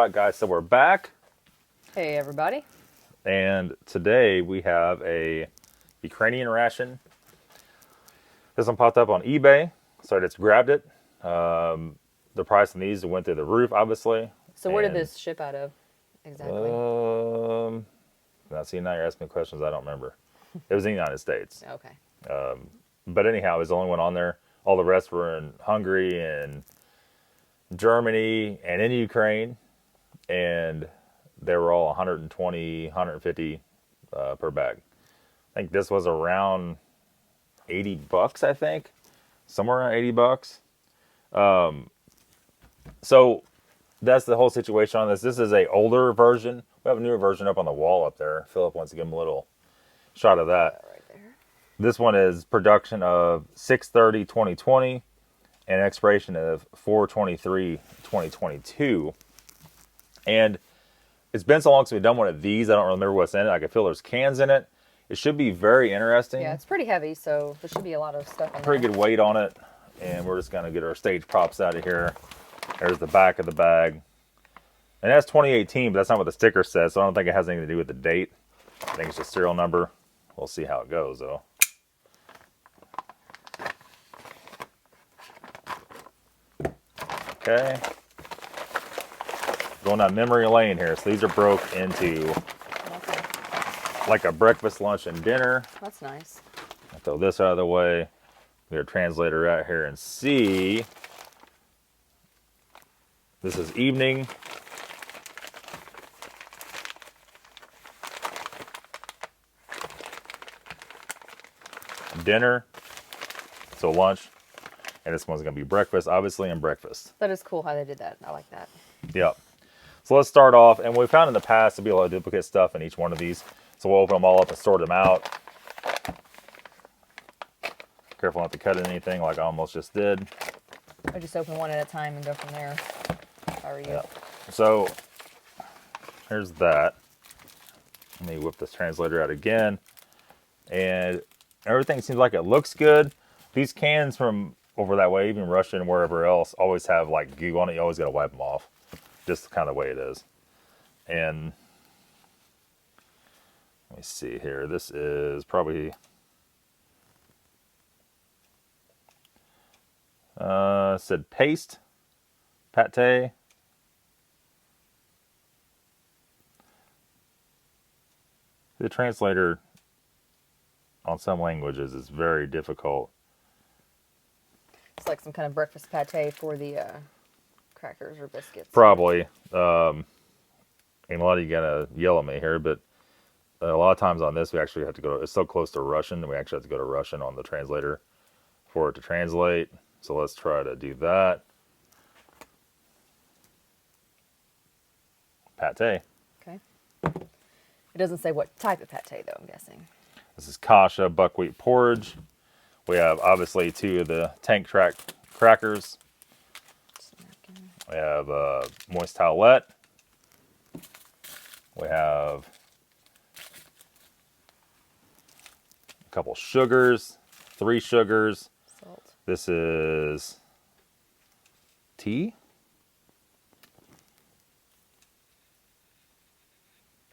Alright guys, so we're back, Hey everybody. and today we have a Ukrainian ration. This one popped up on eBay, so I just grabbed it. The price on these went through the roof, obviously. So where did And, this ship out of exactly? Now see, now you're asking me questions I don't remember. It was in the United States. Okay. But anyhow, it was the only one on there. All the rest were in Hungary and Germany and in Ukraine. And they were all 120, 150 per bag. I think this was around 80 bucks, I think. Somewhere around 80 bucks. So that's the whole situation on this. This is a older version. We have a newer version up on the wall up there. Philip wants to give him a little shot of that. Right there. This one is production of 6/30/2020 and expiration of 4/23/2022. And it's been so long since we've done one of these, I don't remember what's in it. I can feel there's cans in it. It should be very interesting. Yeah, it's pretty heavy, so there should be a lot of stuff in Pretty there. good weight on it. And we're just going to get our stage props out of here. There's the back of the bag. And that's 2018, but that's not what the sticker says, so I don't think it has anything to do with the date. I think it's just serial number. We'll see how it goes, though. Okay. Going down memory lane here. So these are broke into Okay. like a breakfast, lunch, and dinner. That's nice. I'll throw this out of the way. Get our translator out here and see. This is evening. Dinner. So lunch. And this one's going to be breakfast, obviously, and breakfast. That is cool how they did that. I like that. Yep. So let's start off. And we found in the past to be a lot of duplicate stuff in each one of these. So we'll open them all up and sort them out. Careful not to cut anything like I almost just did. I just open one at a time and go from there. How are you? Yep. So here's that. Let me whip this translator out again. And everything seems like it looks good. These cans from over that way, even Russia and wherever else, always have like goo on it. You always got to wipe them off. Just kind of the way it is. And let me see here. This is probably said paste, pate. The translator on some languages is very difficult. It's like some kind of breakfast pate for the crackers or biscuits. Probably. And a lot of you gotta yell at me here, but a lot of times on this we actually have to go. It's so close to Russian, and we actually have to go to Russian on the translator for it to translate. So let's try to do that. Pate. Okay. It doesn't say what type of pate though, I'm guessing. This is Kasha Buckwheat Porridge. We have obviously two of the tank track crackers. We have moist towelette. We have a couple sugars, 3 sugars. Salt. This is tea.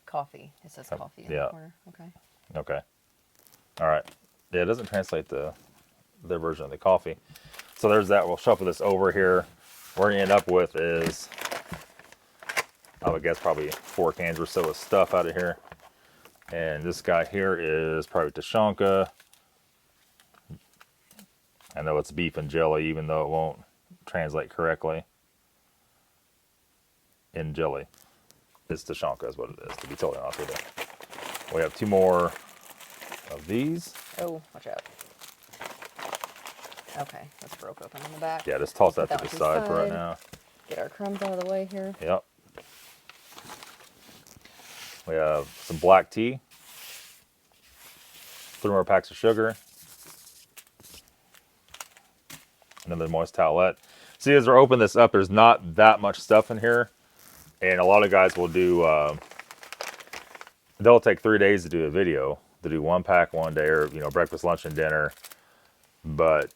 Coffee. It says coffee in yeah. the corner. Okay. Okay. All right. Yeah, it doesn't translate their version of the coffee. So there's that. We'll shuffle this over here. What we're going to end up with is, I would guess, probably 4 cans or so of stuff out of here. And this guy here is probably Tashanka. I know it's beef and jelly, even though it won't translate correctly. In jelly. It's Tashanka is what it is, to be totally honest with you. We have 2 more of these. Oh, watch out. Okay, that's broke open on the back. Yeah, just toss that Put to the one side for right now. Get our crumbs out of the way here. Yep. We have some black tea. 3 more packs of sugar. Another moist towelette. See, as we're opening this up, there's not that much stuff in here. And a lot of guys will do, they'll take 3 days to do a video. To do 1 pack one day, or, breakfast, lunch, and dinner. But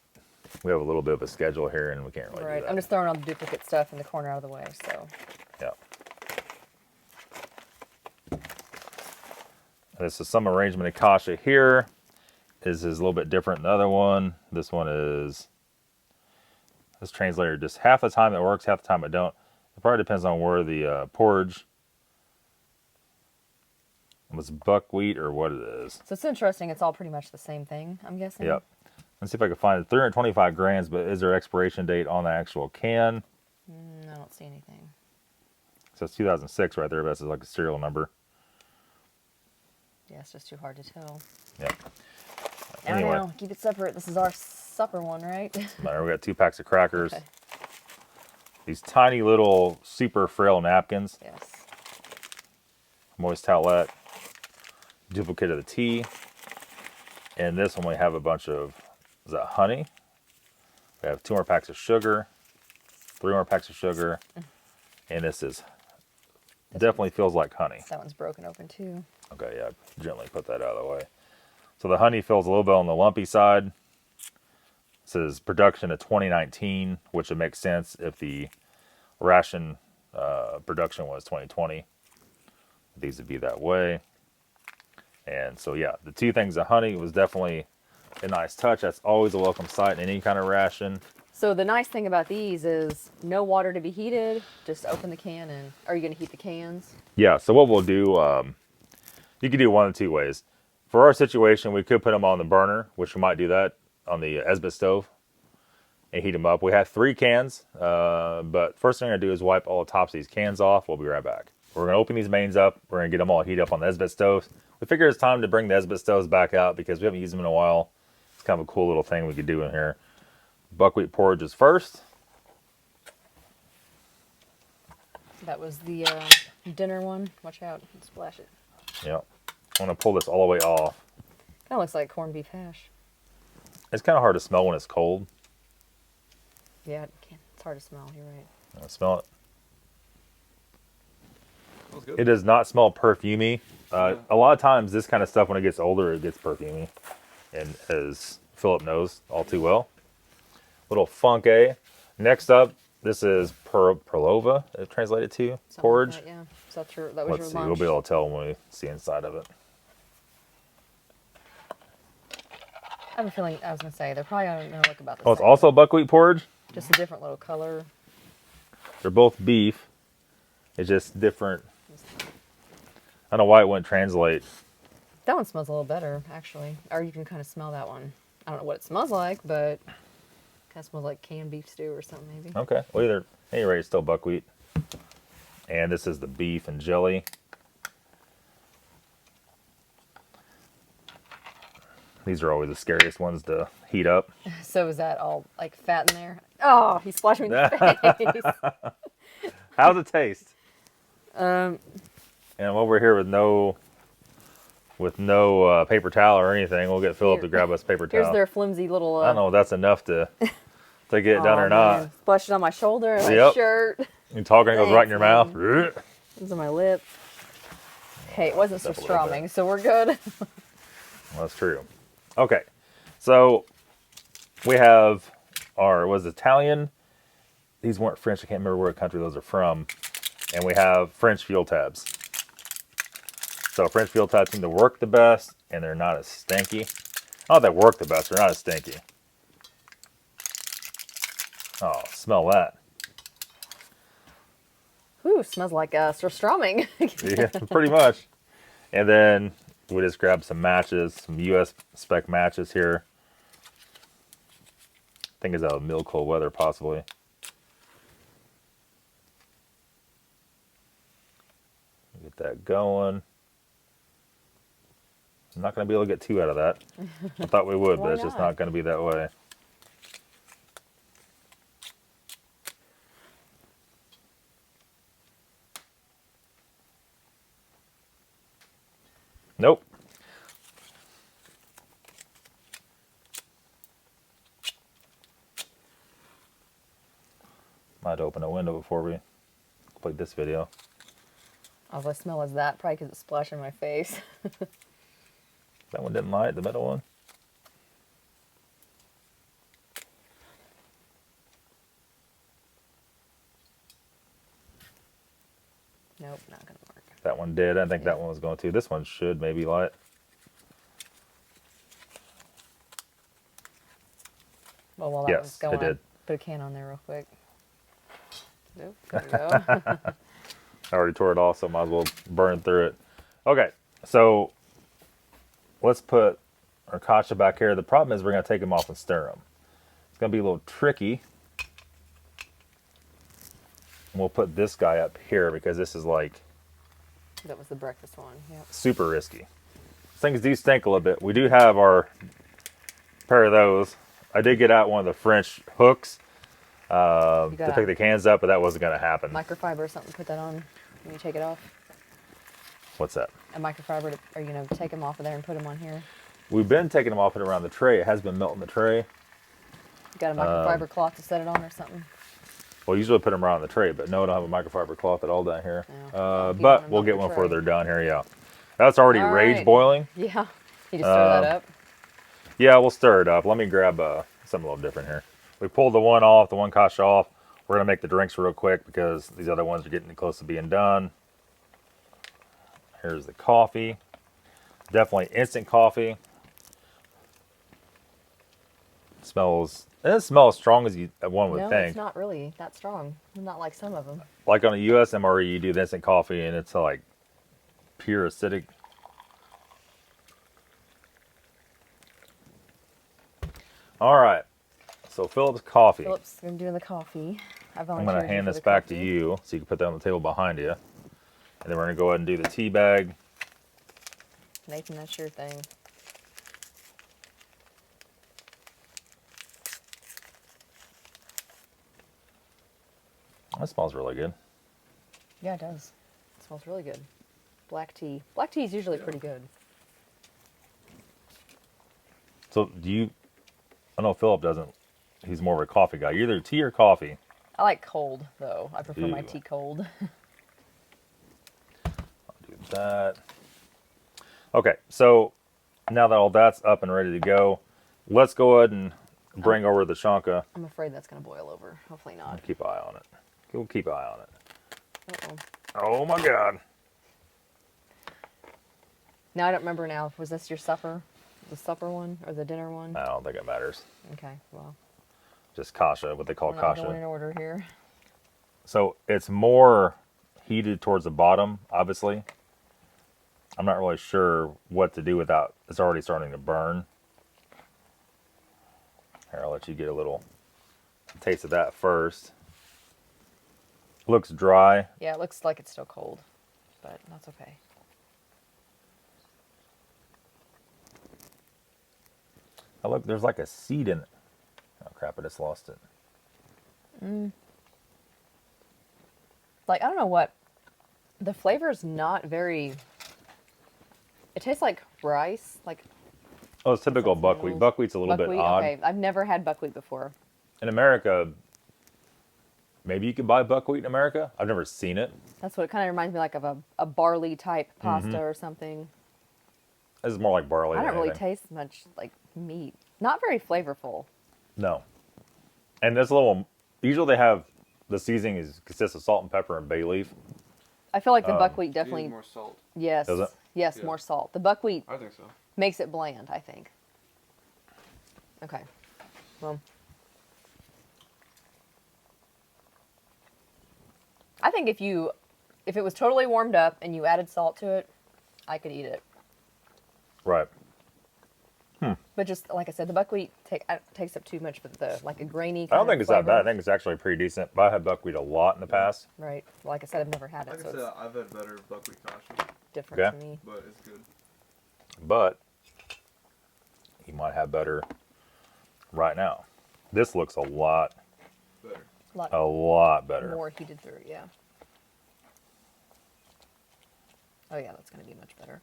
we have a little bit of a schedule here, and we can't really do that. I'm just throwing all the duplicate stuff in the corner out of the way, so. Yeah. This is some arrangement of Kasha here. This is a little bit different than the other one. This one is, this translator just half the time it works, half the time it don't. It probably depends on where the porridge was, buckwheat or what it is. So it's interesting. It's all pretty much the same thing, I'm guessing. Yep. Let's see if I can find it. 325 grams, but is there expiration date on the actual can? I don't see anything. So it's 2006 right there. That's like a serial number. Yeah, it's just too hard to tell. Yep. Anyway. Now, keep it separate. This is our supper one, right? There, we got 2 packs of crackers. Okay. These tiny little super frail napkins. Yes. Moist towelette. Duplicate of the tea. And this one we have a bunch of, is that honey? We have 2 more packs of sugar. 3 more packs of sugar. And this is, definitely feels like honey. That one's broken open too. Okay, yeah, gently put that out of the way. So the honey feels a little bit on the lumpy side. It says production of 2019, which would make sense if the ration production was 2020. These would be that way. And so, yeah, the 2 things of honey was definitely a nice touch. That's always a welcome sight in any kind of ration. So the nice thing about these is no water to be heated. Just open the can and, are you going to heat the cans? Yeah, so what we'll do, you can do one of 2 ways. For our situation, we could put them on the burner, which we might do that on the Esbit stove and heat them up. We have 3 cans, but first thing I'm going to do is wipe all the tops of these cans off. We'll be right back. We're going to open these mains up. We're going to get them all heated up on the Esbit stoves. We figure it's time to bring the Esbit stoves back out because we haven't used them in a while. It's kind of a cool little thing we could do in here. Buckwheat porridge is first. That was the dinner one. Watch out. Splash it. Yep. I'm going to pull this all the way off. Kind of looks like corned beef hash. It's kind of hard to smell when it's cold. Yeah, it's hard to smell. You're right. I smell it. Smells good. It does not smell perfumey. A lot of times this kind of stuff, when it gets older, it gets perfumey. And as Philip knows all too well. Little funky. Next up, this is perlova, it's translated to. Something Porridge. like that, yeah. So that was Let's your see. lunch. We'll be able to tell when we see inside of it. I have a feeling, I was going to say, they're probably going to look about the Oh, same. it's also buckwheat porridge. Just a different little color. They're both beef. It's just different. I don't know why it wouldn't translate. That one smells a little better, actually. Or you can kind of smell that one. I don't know what it smells like, but kind of smells like canned beef stew or something, maybe. Okay. Well, either, anyway, it's still buckwheat. And this is the beef and jelly. These are always the scariest ones to heat up. So is that all, like, fat in there? Oh, he splashed me in the face. How's it taste? And while we're here with no paper towel or anything, we'll get Philip to grab us paper towel. Here's their flimsy little... I don't know if that's enough to get it done or man. not. Splashed it on my shoulder, and my Yep. shirt. You talking, it goes right in your mouth. Thanks, This is my lip. Hey, it wasn't so Step a little bit. strong, so we're good. Well, that's true. Okay, so we have was Italian. These weren't French. I can't remember what country those are from. And we have French fuel tabs. So French fuel tabs seem to work the best, and they're not as stinky. Not that they work the best, they're not as stinky. Oh, smell that. Ooh, smells like surströmming. Yeah, pretty much. And then we just grabbed some matches, some US spec matches here. I think it's out of mild cold weather, possibly. Get that going. I'm not going to be able to get 2 out of that. I thought we would, but it's just not going to be that way. Nope. Might open a window before we complete this video. All I smell is that, probably because it's splashing my face. That one didn't light, the middle one. Nope, not gonna work. That one did. I think Yeah. that one was going to. This one should maybe light. Well, while that Yes, was going, it did. put a can on there real quick. Nope, there we go. I already tore it off, so might as well burn through it. Okay, so let's put our Kasha back here. The problem is we're going to take them off and stir them. It's going to be a little tricky. We'll put this guy up here because this is like That was the breakfast one. Yep. super risky. Things do stink a little bit. We do have our pair of those. I did get out one of the French hooks to pick the cans up, but that wasn't going to happen. Microfiber or something, put that on when you take it off. What's that? A microfiber, are you going to take them off of there and put them on here? We've been taking them off and around the tray. It has been melting the tray. You got a microfiber cloth to set it on or something? Well, usually put them around the tray, but no, I don't have a microfiber cloth at all down here. No. But we'll get one further down here, yeah. That's already All rage right. boiling. Yeah. You just stir that up. Yeah, we'll stir it up. Let me grab something a little different here. We pulled the one Kasha off. We're going to make the drinks real quick because these other ones are getting close to being done. Here's the coffee. Definitely instant coffee. It smells as strong as one would No, think. it's not really that strong. Not like some of them. Like on a US MRE, you do the instant coffee and it's like pure acidic. All right. So Philip's coffee. Philip's going to do the coffee. I'm going to hand this back to you so you can put that on the table behind you. And then we're going to go ahead and do the tea bag. Nathan, that's your thing. That smells really good. Yeah, it does. It smells really good. Black tea. Black tea is usually pretty good. So I know Philip doesn't, he's more of a coffee guy. Either tea or coffee. I like cold, though. I prefer my Ew. tea cold. I'll do that. Okay, so now that all that's up and ready to go, let's go ahead and bring over the Shanka. I'm afraid that's going to boil over. Hopefully not. Keep an eye on it. We'll keep an eye on it. Uh-oh. Oh my God. Now I don't remember now. Was this your supper? The supper one or the dinner one? I don't think it matters. Okay, well. Just Kasha, what they call We're not Kasha. going in order here. So it's more heated towards the bottom, obviously. I'm not really sure what to do without it's already starting to burn. Here, I'll let you get a little taste of that first. Looks dry. Yeah, it looks like it's still cold, but that's okay. Oh, look, there's like a seed in it. Oh crap, I just lost it. Like, I don't know what. The flavor's not very. It tastes like rice. Like Oh, it's typical buckwheat. Buckwheat's a little bit odd. Okay, I've never had buckwheat before. In America, maybe you can buy buckwheat in America. I've never seen it. That's what it kind of reminds me like of a barley type pasta or something. This is more like barley. I than don't really anything. taste much like meat. Not very flavorful. No. And there's a little. Usually they have the seasoning consists of salt and pepper and bay leaf. I feel like the buckwheat You definitely. need more salt. Yes. Does it? Yes, Yeah. more salt. The buckwheat I think so. makes it bland, I think. Okay. Well, I think if it was totally warmed up and you added salt to it, I could eat it. Right. But just like I said, the buckwheat takes up too much of the like a grainy. I don't kind think of it's that flavor. bad. I think it's actually pretty decent. But I had buckwheat a lot in the past. Right. Like I said, I've never had it, Like so I said, it's I've had better buckwheat Kasha, different Okay. to me. but it's good. But you might have better right now. This looks a lot Better. A lot better. more heated through, yeah. Oh yeah, that's going to be much better.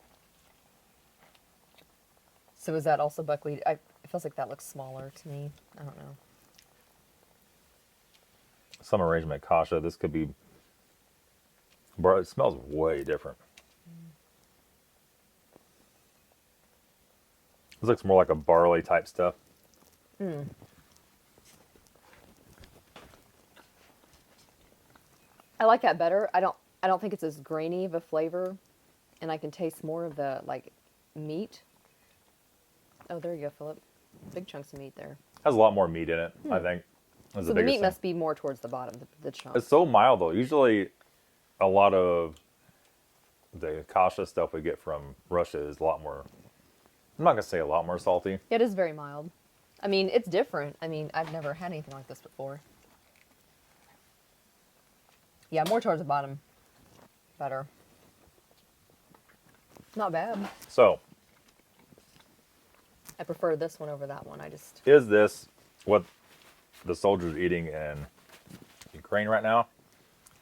So is that also buckwheat? It feels like that looks smaller to me. I don't know. Some arrangement Kasha. This could be. Bro, it smells way different. This looks more like a barley type stuff. I like that better. I I don't think it's as grainy of a flavor, and I can taste more of the like meat. Oh, there you go, Philip. Big chunks of meat there. Has a lot more meat in it, I think. So the meat must be more towards the bottom, the chunk. It's so mild though. Usually, a lot of the Kasha stuff we get from Russia is a lot more. I'm not gonna say a lot more salty. It is very mild. I mean, it's different. I mean, I've never had anything like this before. Yeah, more towards the bottom. Better. Not bad. So, I prefer this one over that one. I just... is this what the soldiers are eating in Ukraine right now?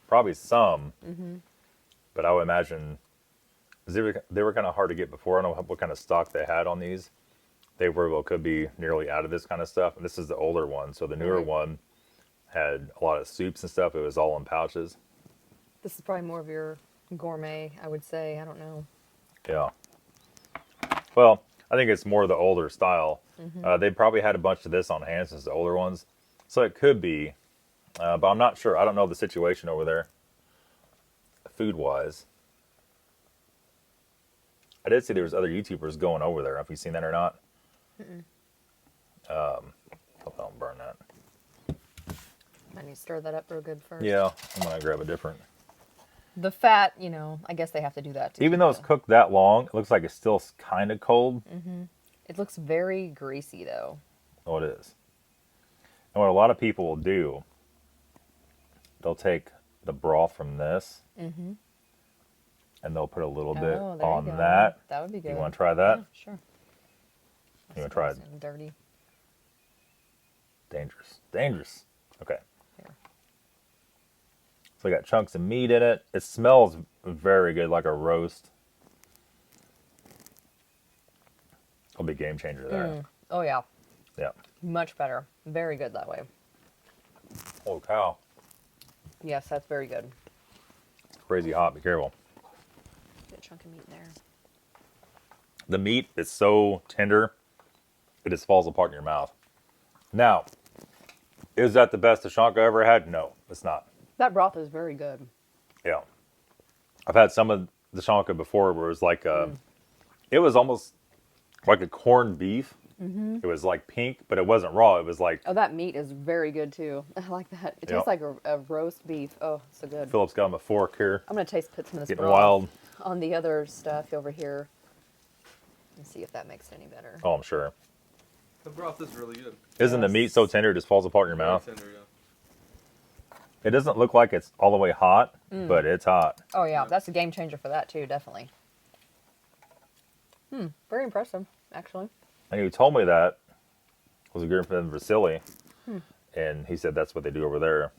Probably some, but I would imagine they were kind of hard to get before. I don't know what kind of stock they had on these. They could be nearly out of this kind of stuff. And this is the older one, so the newer one had a lot of soups and stuff. It was all in pouches. This is probably more of your gourmet, I would say. I don't know. Yeah. Well, I think it's more the older style. They probably had a bunch of this on hand since the older ones. So it could be, but I'm not sure. I don't know the situation over there, food-wise. I did see there was other YouTubers going over there. Have you seen that or not? Hope I don't burn that. I need to stir that up real good first. Yeah, I'm going to grab a different. The fat, you know, I guess they have to do that too. Even though it's cooked that long, it looks like it's still kind of cold. It looks very greasy, though. Oh, it is. And what a lot of people will do, they'll take the broth from this, and they'll put a little bit Oh, there on you go. that. That would be good. You want to try that? Yeah, sure. You want to try it? Smells dirty. Dangerous. Dangerous. Okay. Here. So we got chunks of meat in it. It smells very good, like a roast. It'll be a game changer there. Oh, yeah. Yeah. Much better. Very good that way. Holy cow. Yes, that's very good. Crazy hot. Be careful. Get a chunk of meat there. The meat is so tender, it just falls apart in your mouth. Now, is that the best Tashanka I ever had? No, it's not. That broth is very good. Yeah. I've had some of the Tashanka before where it was like, it was almost like a corned beef. It was like pink, but it wasn't raw. It was like... Oh, that meat is very good, too. I like that. It tastes like a roast beef. Oh, so good. Philip's got him a fork here. I'm going to put some of this Getting broth wild. on the other stuff over here and see if that makes it any better. Oh, I'm sure. The broth is really good. Isn't the meat so tender it just falls apart in your mouth? Very tender, yeah. It doesn't look like it's all the way hot, but it's hot. Oh, yeah. That's a game changer for that, too, definitely. Very impressive, actually. And who told me that was a girl from Vasily, and he said that's what they do over there.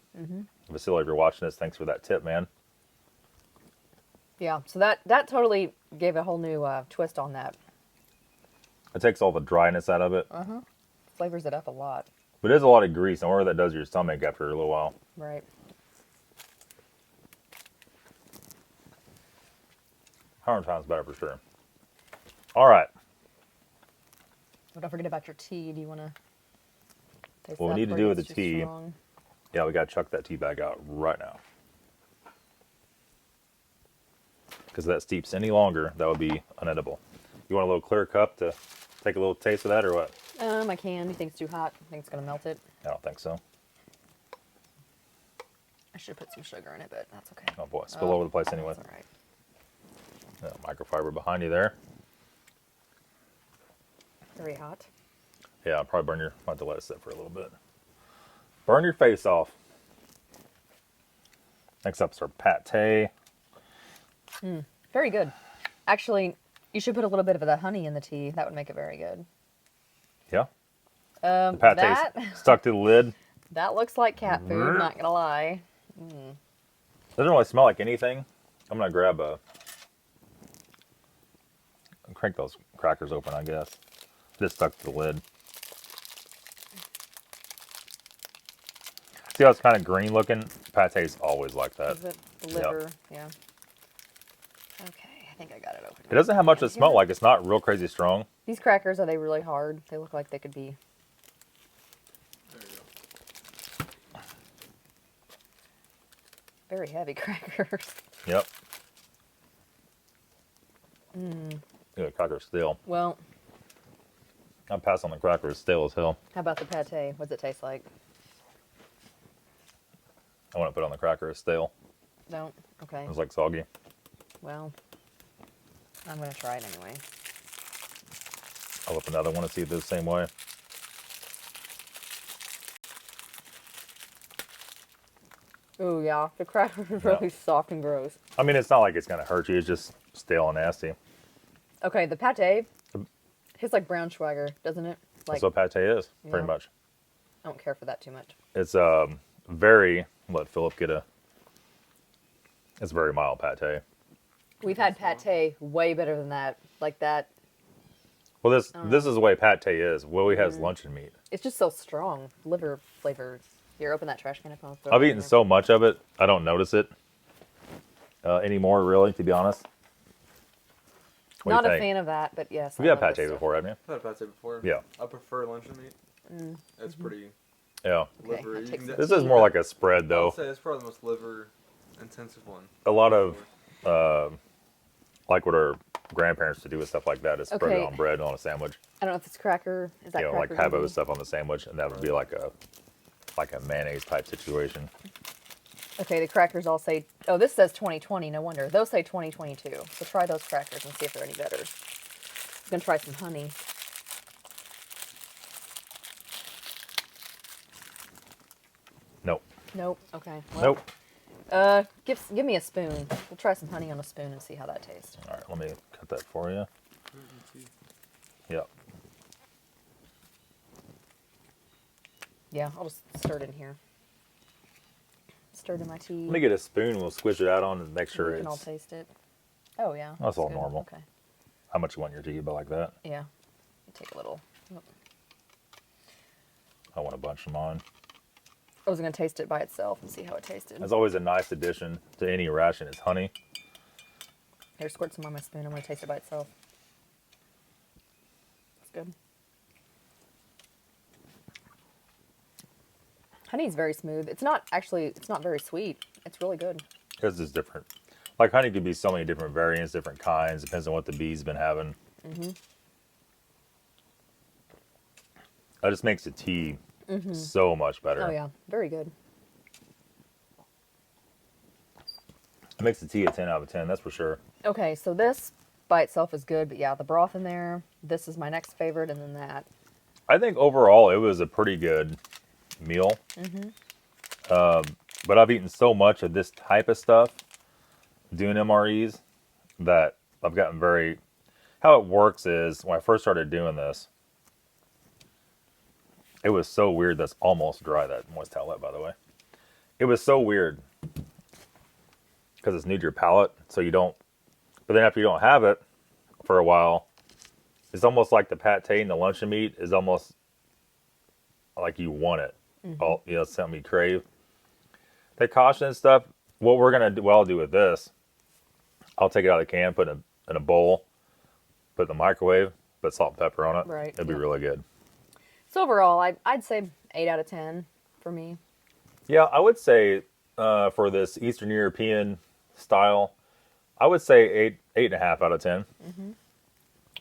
Vasily, if you're watching this, thanks for that tip, man. Yeah, so that totally gave a whole new twist on that. It takes all the dryness out of it. Flavors it up a lot. But it is a lot of grease. I wonder what that does to your stomach after a little while. Right. 100 times better for sure. All right. But don't forget about your tea. Do you want to taste What we that need to before do it with gets the too tea- strong? Yeah, we got to chuck that tea bag out right now. Because if that steeps any longer, that would be unedible. You want a little clear cup to take a little taste of that or what? I can. You think it's too hot? I think it's going to melt it? I don't think so. I should put some sugar in it, but that's okay. Oh boy, spill over the place anyway. That's all right. Microfiber behind you there. Very hot. Yeah, I'll probably might have to let it sit for a little bit. Burn your face off. Next up's our pate. Very good. Actually, you should put a little bit of the honey in the tea. That would make it very good. Yeah. The pate's That stuck to the lid. that looks like cat food. Not gonna lie. Doesn't really smell like anything. I'm gonna grab crank those crackers open, I guess. Just stuck to the lid. See how it's kind of green looking? Pate's always like that. Is it the liver? Yeah. Okay, I think I got it open. It doesn't have much to smell like. It's not real crazy strong. These crackers, are they really hard? They look like they could be. There you go. Very heavy crackers. Yep. Yeah, crackers stale. Well, I'll pass on the crackers, stale as hell. how about the pate? What's it taste like? I want to put on the crackers, stale. Don't? Okay. It was like soggy. Well, I'm going to try it anyway. I'll whip another one to see if it's the same way. Ooh, yeah. The crackers are really soft and gross. I mean, it's not like it's going to hurt you. It's just stale and nasty. Okay, the pate tastes like brown schwager, doesn't it? Like, That's what pate is, pretty Yeah. much. I don't care for that too much. It's very, let Philip get a, it's very mild pate. We've had pate way better than that. Like that. Well, this is the way pate is. Willie has luncheon meat. It's just so strong. Liver flavors. Here, open that trash can up. I'll throw it I've in eaten there. so much of it, I don't notice it anymore, really, to be honest. What do Not you a think? fan of that, but yes. Have I you had love pate this stuff. before, haven't I've had pate before. Yeah. I prefer luncheon meat. It's pretty you? Yeah. Okay, liver. that You takes can some get- This is more like a spread, I'll though. say it's probably the most liver intensive one. A lot of, like what our grandparents to do with stuff like that is spread it Okay. on bread on a sandwich. I don't know if it's cracker. Is that You know, like cracker? have gonna those be- stuff on the sandwich, and that would be like a mayonnaise type situation. Okay, the crackers all say, oh, this says 2020. No wonder. Those say 2022. So try those crackers and see if they're any better. I'm going to try some honey. Nope. Nope. Okay. Well, Nope. give me a spoon. We'll try some honey on a spoon and see how that tastes. All right, let me cut that for you. Yep. Yeah, I'll just stir it in here. Stir it in my tea. Let me get a spoon. We'll squish it out on and make and sure we can all it's taste it. Oh yeah. That's all good. normal. Okay. how much you want your tea, but like that. Yeah. Take a little. I want a bunch of mine. I was gonna taste it by itself and see how it tasted. That's always a nice addition to any ration is honey. Here, squirt some on my spoon. I'm gonna taste it by itself. It's good. Honey's very smooth. It's not very sweet. It's really good. Because it's different. Like honey could be so many different variants, different kinds, depends on what the bee's been having. That just makes the tea so much better. Oh yeah, very good. It makes the tea a 10 out of 10, that's for sure. Okay, so this by itself is good, but yeah, the broth in there, this is my next favorite, and then that. I think overall it was a pretty good meal. But I've eaten so much of this type of stuff doing MREs that I've gotten very... How it works is, when I first started doing this, it was so weird. That's almost dry, that moist towelette, by the way. It was so weird because it's new to your palate, so you don't... But then after you don't have it for a while, it's almost like the pate and the luncheon meat is almost like you want it. All, you know, something you crave. The Kasha and stuff, what we're going to do, what I'll do with this, I'll take it out of the can, put it in a bowl, put it in the microwave, put salt and pepper on it. Right, It'd be yeah. really good. So overall, I'd say 8 out of 10 for me. Yeah, I would say for this Eastern European style, I would say 8.5 out of 10.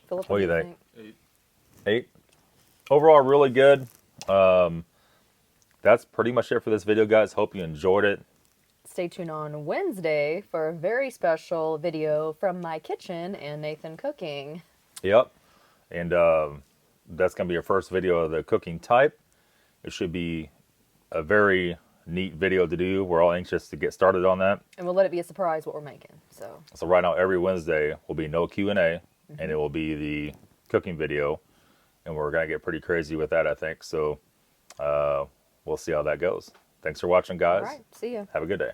Philip, What do you think? 8. 8. Overall, really good. That's pretty much it for this video, guys. Hope you enjoyed it. Stay tuned on Wednesday for a very special video from my kitchen and Nathan cooking. Yep. And that's going to be your first video of the cooking type. It should be a very neat video to do. We're all anxious to get started on that. And we'll let it be a surprise what we're making. So right now, every Wednesday will be no Q&A, and it will be the cooking video. And we're going to get pretty crazy with that, I think. So we'll see how that goes. Thanks for watching, guys. all right, see ya. Have a good day.